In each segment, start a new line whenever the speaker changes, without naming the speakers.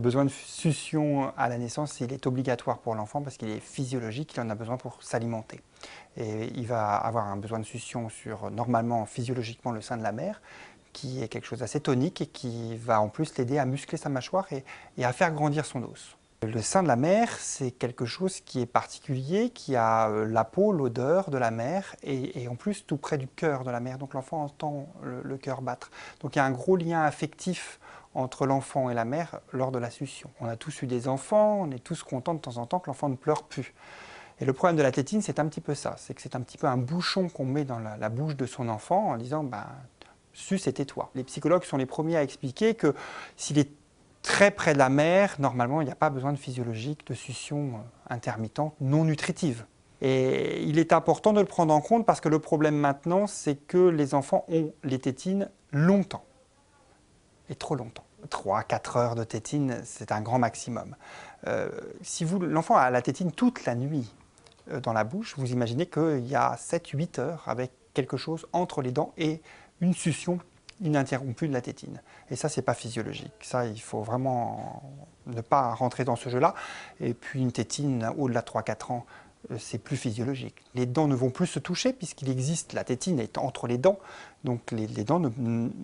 besoin de succion à la naissance, il est obligatoire pour l'enfant parce qu'il est physiologique, il en a besoin pour s'alimenter. Et il va avoir un besoin de succion sur, normalement, physiologiquement, le sein de la mère, qui est quelque chose d'assez tonique et qui va en plus l'aider à muscler sa mâchoire et à faire grandir son os. Le sein de la mère, c'est quelque chose qui est particulier, qui a la peau, l'odeur de la mère et en plus tout près du cœur de la mère. Donc l'enfant entend le cœur battre. Donc il y a un gros lien affectif entre l'enfant et la mère lors de la succion. On a tous eu des enfants, on est tous contents de temps en temps que l'enfant ne pleure plus. Et le problème de la tétine, c'est un petit peu ça. C'est que c'est un petit peu un bouchon qu'on met dans la bouche de son enfant en disant « suce et tais-toi ». Les psychologues sont les premiers à expliquer que s'il est très près de la mère, normalement, il n'y a pas besoin de physiologique, de succion intermittente, non nutritive. Et il est important de le prendre en compte parce que le problème maintenant, c'est que les enfants ont les tétines longtemps. Et trop longtemps. 3-4 heures de tétine, c'est un grand maximum. Si l'enfant a la tétine toute la nuit dans la bouche, vous imaginez qu'il y a 7-8 heures avec quelque chose entre les dents et une succion ininterrompue de la tétine. Et ça, c'est pas physiologique. Ça, il faut vraiment ne pas rentrer dans ce jeu-là. Et puis une tétine au-delà de 3-4 ans, c'est plus physiologique. Les dents ne vont plus se toucher puisqu'il existe, la tétine est entre les dents, donc les dents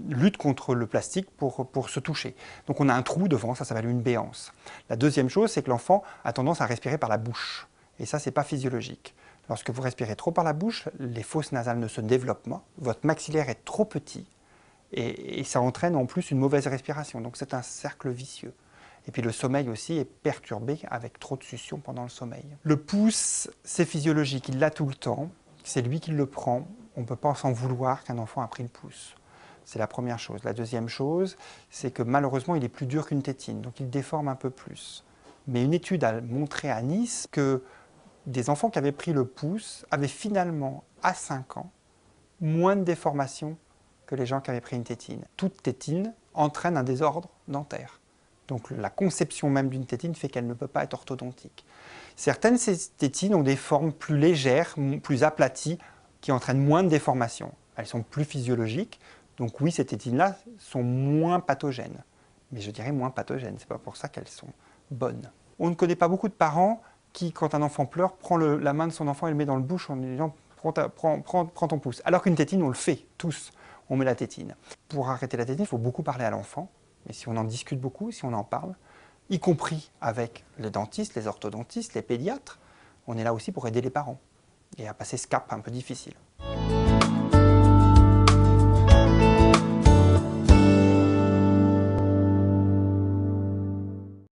luttent contre le plastique pour se toucher. Donc on a un trou devant, ça s'appelle une béance. La deuxième chose, c'est que l'enfant a tendance à respirer par la bouche. Et ça, c'est pas physiologique. Lorsque vous respirez trop par la bouche, les fosses nasales ne se développent pas, votre maxillaire est trop petit et ça entraîne en plus une mauvaise respiration. Donc c'est un cercle vicieux. Et puis le sommeil aussi est perturbé avec trop de succion pendant le sommeil. Le pouce, c'est physiologique, il l'a tout le temps, c'est lui qui le prend. On ne peut pas s'en vouloir qu'un enfant a pris le pouce. C'est la première chose. La deuxième chose, c'est que malheureusement, il est plus dur qu'une tétine, donc il déforme un peu plus. Mais une étude a montré à Nice que des enfants qui avaient pris le pouce avaient finalement, à 5 ans, moins de déformation que les gens qui avaient pris une tétine. Toute tétine entraîne un désordre dentaire. Donc la conception même d'une tétine fait qu'elle ne peut pas être orthodontique. Certaines tétines ont des formes plus légères, plus aplaties, qui entraînent moins de déformation. Elles sont plus physiologiques, donc oui, ces tétines-là sont moins pathogènes. Mais je dirais moins pathogènes, c'est pas pour ça qu'elles sont bonnes. On ne connaît pas beaucoup de parents qui, quand un enfant pleure, prend la main de son enfant et le met dans le bouche en lui disant « prends ton pouce ». Alors qu'une tétine, on le fait, tous, on met la tétine. Pour arrêter la tétine, il faut beaucoup parler à l'enfant. Et si on en discute beaucoup, si on en parle, y compris avec les dentistes, les orthodontistes, les pédiatres, on est là aussi pour aider les parents et à passer ce cap un peu difficile.